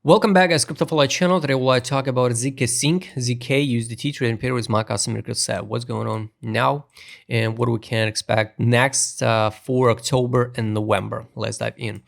Welcome back, guys. CryptoFly channel. Today we'll talk about zkSync, ZK USDT trading pair with my customer set. What's going on now and what we can expect next for October and November. Let's dive in.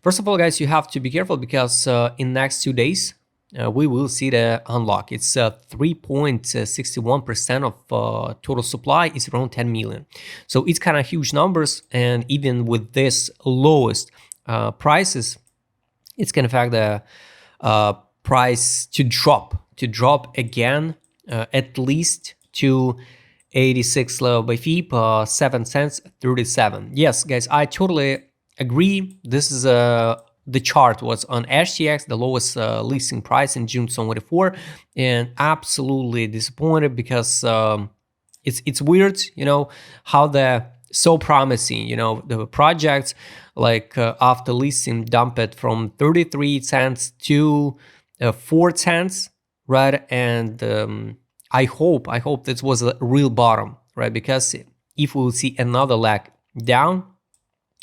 First of all, guys, you have to be careful because in next 2 days we will see the unlock. It's 3.61% of total supply. It's around 10 million. So it's kind of huge numbers, and even with this lowest prices, it's going to affect the price to drop again at least to 86 level by FIP, 7 cents 37. Yes, guys, I totally agree. This is the chart was on HTX, the lowest listing price in June 2024, and absolutely disappointed because it's weird, you know, how the so promising, you know, the projects like after listing dump it from 33 cents to 4 cents, right? And I hope this was a real bottom, right? Because if we will see another leg down,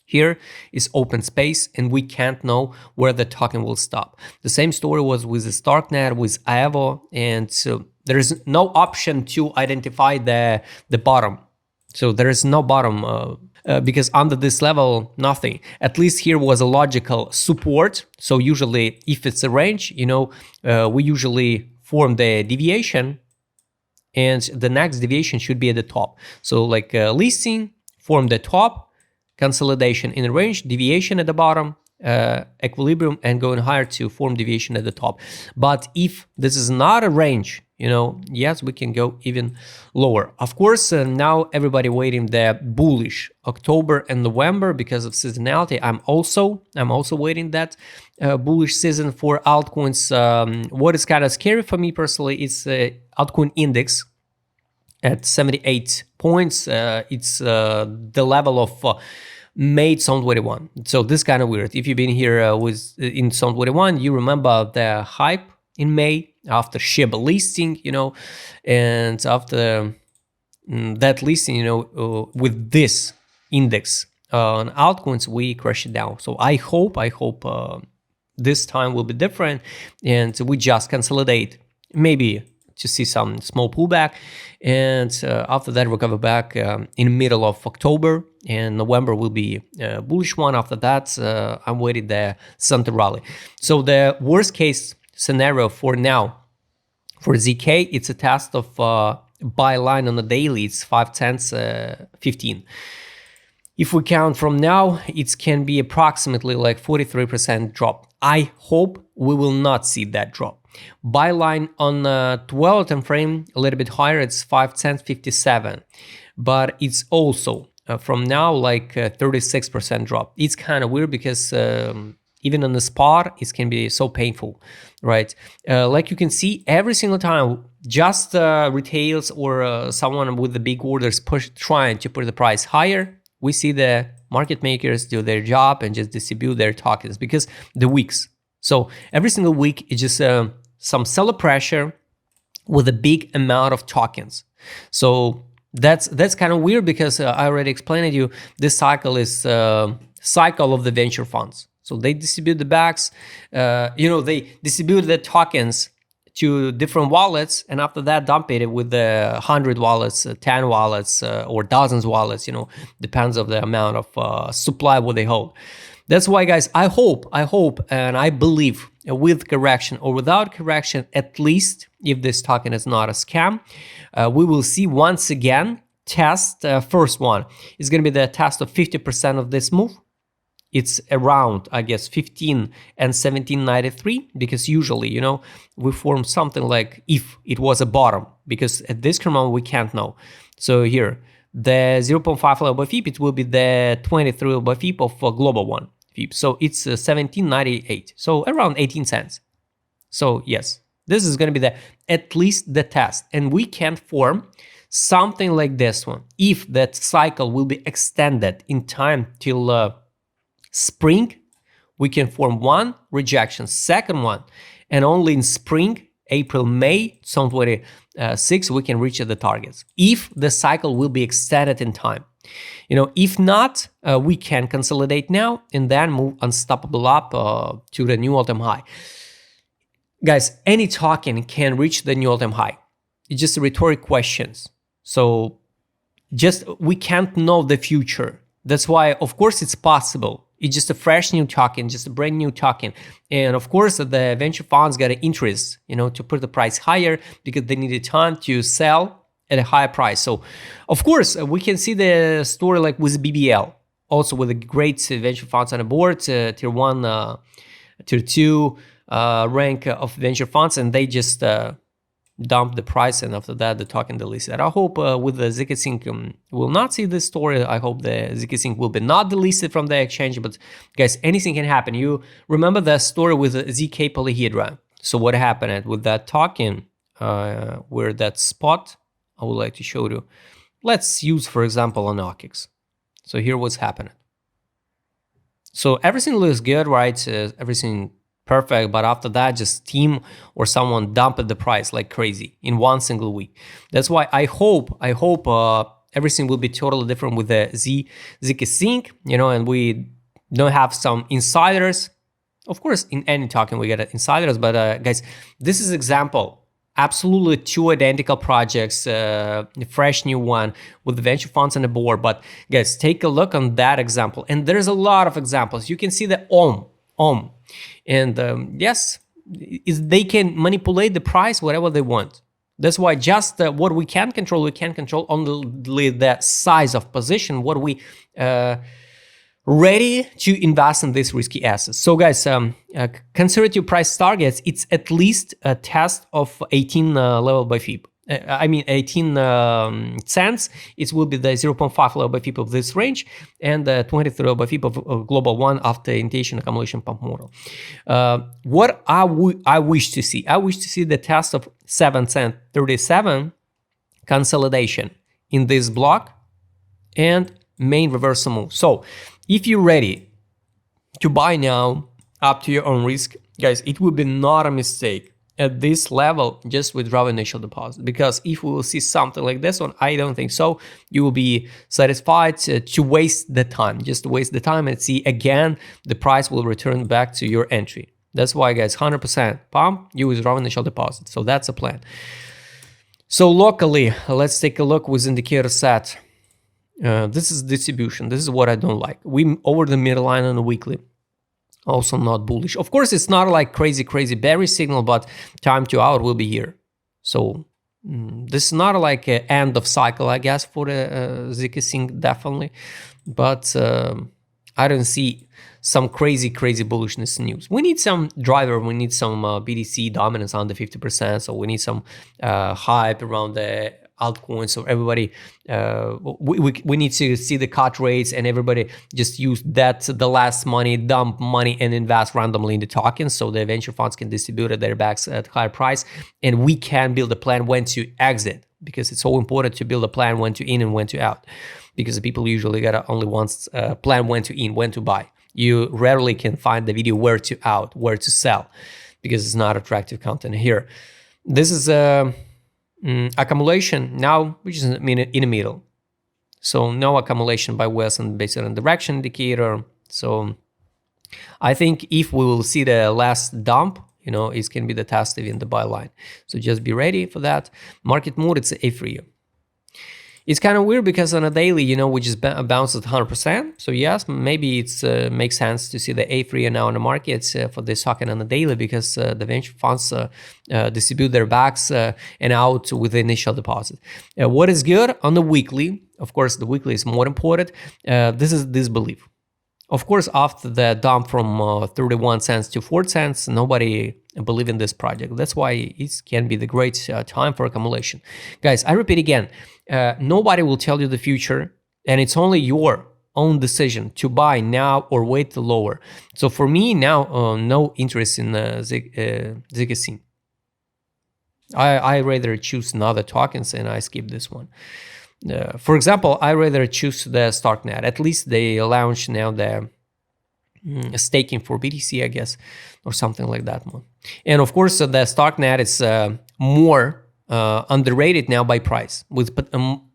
here is open space and we can't know where the token will stop. The same story was with the Starknet, with Aevo, and so there is no option to identify the bottom. So there is no bottom because under this level, nothing. At least here was a logical support. So usually if it's a range, you know, we usually form the deviation and the next deviation should be at the top. So like listing, form the top, consolidation in the range, deviation at the bottom, equilibrium, and going higher to form deviation at the top. But if this is not a range, you know, yes, we can go even lower. Of course, now everybody waiting the bullish October and November because of seasonality. I'm also waiting that bullish season for altcoins. What is kind of scary for me personally is altcoin index at 78 points. It's the level of May 2021. So this kind of weird. If you've been here in 2021, you remember the hype in May after Shiba listing, you know, and after that listing, you know, with this index on altcoins, we crashed it down. So I hope this time will be different and we just consolidate, maybe to see some small pullback, and after that recover back in the middle of October, and November will be a bullish one. After that, I'm waiting the Santa rally. So the worst case scenario for now for ZK, it's a test of buy line on the daily. It's 5 cents 15. If we count from now, it can be approximately like 43% drop. I hope we will not see that drop. Buy line on 12 time frame, a little bit higher, it's 5 cents 57, but it's also from now like 36% drop. It's kind of weird because even on the spot, it can be so painful, right? Like you can see every single time, just retails or someone with the big orders trying to put the price higher, we see the market makers do their job and just distribute their tokens because the weeks. So every single week, it's just some seller pressure with a big amount of tokens. So that's kind of weird because I already explained to you, this cycle is cycle of the venture funds. So they distribute the bags, you know, they distribute the tokens to different wallets, and after that dump it with the 100 wallets, 10 wallets, or dozens wallets, you know, depends on the amount of supply what they hold. That's why, guys, I hope, and I believe with correction or without correction, at least if this token is not a scam, we will see once again test. First one is going to be the test of 50% of this move. It's around, I guess, 15 and 1793, because usually, you know, we form something like if it was a bottom, because at this current moment we can't know. So here, the 0.5 level by FIP, it will be the 23 level by FIP of global one FIP. So it's 1798, so around 18 cents. So yes, this is going to be at least the test, and we can form something like this one. If that cycle will be extended in time till spring, we can form one rejection, second one, and only in spring, April, May 2026, we can reach the targets. If the cycle will be extended in time, you know, if not, we can consolidate now and then move unstoppable up to the new all-time high. Guys, any token can reach the new all-time high. It's just a rhetoric questions. So just we can't know the future. That's why, of course, it's possible. It's just a fresh new token, just a brand new token. And of course, the venture funds got an interest, to put the price higher because they needed time to sell at a higher price. So, of course, we can see the story like with BBL, also with a great venture funds on the board, tier 1, tier 2 rank of venture funds, and they just dump the price, and after that the token delisted. I hope with the zkSync will not see this story. I hope the zkSync will be not delisted from the exchange, but guys, anything can happen. You remember the story with the zk polyhedra. So what happened with that token, where that spot, I would like to show you. Let's use, for example, an OKX. So here what's happening. So everything looks good, right? Everything perfect, but after that, just team or someone dumped the price like crazy in one single week. That's why I hope everything will be totally different with the zkSync, and we don't have some insiders. Of course, in any token we get insiders, but guys, this is example. Absolutely two identical projects, fresh new one with the venture funds on the board. But guys, take a look on that example, and there's a lot of examples. You can see the OM. And yes, they can manipulate the price whatever they want. That's why just what we can control only the size of position, what we ready to invest in these risky assets. So guys, conservative price targets, it's at least a test of 18 level by FIB. 18 cents. It will be the 0.5 level by FIB of this range, and the 23 level by FIB of global one after intention accumulation pump model. What I wish to see? I wish to see the test of 7 cent 37 consolidation in this block and main reversal move. So if you're ready to buy now, up to your own risk, guys, it will be not a mistake at this level just withdraw initial deposit, because if we will see something like this one, I don't think so. You will be satisfied to waste the time, just to waste the time and see again the price will return back to your entry. That's why, guys, 100% pump, you withdraw initial deposit. So that's a plan. So locally, let's take a look with indicator set. This is distribution. This is what I don't like. We over the middle line on the weekly. Also not bullish. Of course, it's not like crazy bearish signal, but time to out will be here. So this is not like an end of cycle, I guess, for the zkSync, definitely. But I don't see some crazy bullishness news. We need some driver. We need some BTC dominance under 50%. So we need some hype around the altcoins, so everybody we need to see the cut rates, and everybody just use that the last money, dump money, and invest randomly in the tokens, so the venture funds can distribute their bags at higher price, and we can build a plan when to exit, because it's so important to build a plan when to in and when to out, because the people usually got only once plan when to in, when to buy. You rarely can find the video where to out, where to sell, because it's not attractive content here. This is accumulation now, which is in the middle. So no accumulation by Wilson based on direction indicator. So I think if we will see the last dump, it can be the test in the buy line. So just be ready for that. Market mood, it's A3. It's kind of weird because on a daily, we just bounce at 100%. So yes, maybe it's makes sense to see the A3 now in the markets for this token on the daily, because the venture funds distribute their backs and out with the initial deposit. What is good on the weekly? Of course, the weekly is more important. This is disbelief. Of course, after the dump from 31 cents to 4 cents, nobody believe in this project. That's why it can be the great time for accumulation. Guys, I repeat again, nobody will tell you the future, and it's only your own decision to buy now or wait to lower. So for me now, no interest in zkSync. I rather choose another tokens, and I skip this one. For example, I rather choose the Starknet. At least they launched now the staking for BTC, I guess, or something like that one. And of course, the Starknet is more underrated now by price, with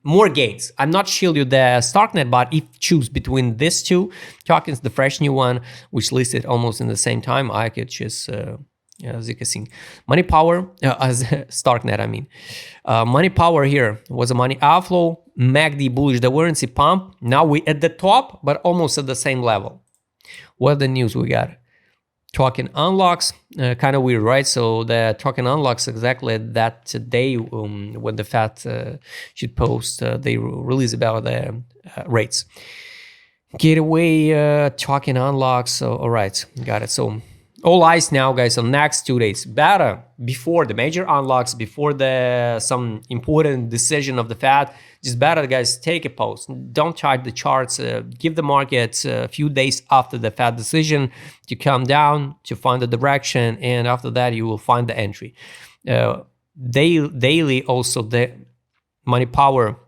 more gains. I'm not showing you the Starknet, but if choose between these two tokens, the fresh new one, which listed almost in the same time, I could choose zkSync. Money power, as Starknet, I mean. Money power here was a money outflow, MACD bullish divergence pump. Now we at the top, but almost at the same level. What the news we got? Token unlocks, kind of weird, right? So the token unlocks exactly that day when the Fed should post, they release about the rates. Gateway token unlocks. So all right, got it. So all eyes now, guys, on next 2 days. Better before the major unlocks, before the some important decision of the Fed. Just better, guys, take a pause. Don't chart the charts. Give the market a few days after the Fed decision to calm down, to find the direction, and after that you will find the entry. Daily also the money power.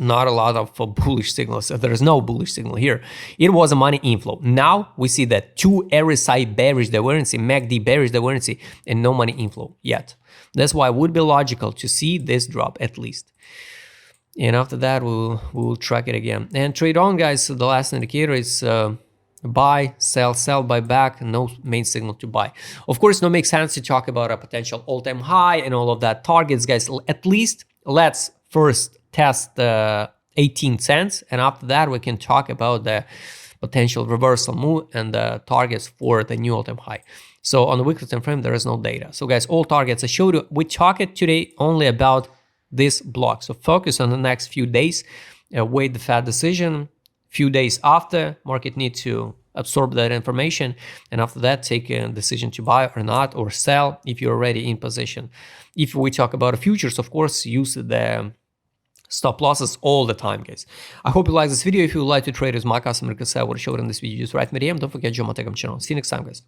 Not a lot of bullish signals. There is no bullish signal here. It was a money inflow. Now we see that 2 RSI bearish divergence, MACD bearish divergence, and no money inflow yet. That's why it would be logical to see this drop at least. And after that, we will track it again. And trade on, guys. So the last indicator is buy, sell, buy back. No main signal to buy. Of course, no makes sense to talk about a potential all-time high and all of that targets, guys. At least let's first test 18 cents, and after that we can talk about the potential reversal move and the targets for the new all-time high. So on the weekly time frame there is no data. So guys, all targets I showed you. We talk it today only about this block. So focus on the next few days, wait the Fed decision. Few days after, market need to absorb that information, and after that take a decision to buy or not, or sell if you're already in position. If we talk about futures, of course, use the stop losses all the time, guys. I hope you like this video. If you would like to trade with my customer, because I would show it in this video, just write me a DM. Don't forget to join my Telegram channel. See you next time, guys.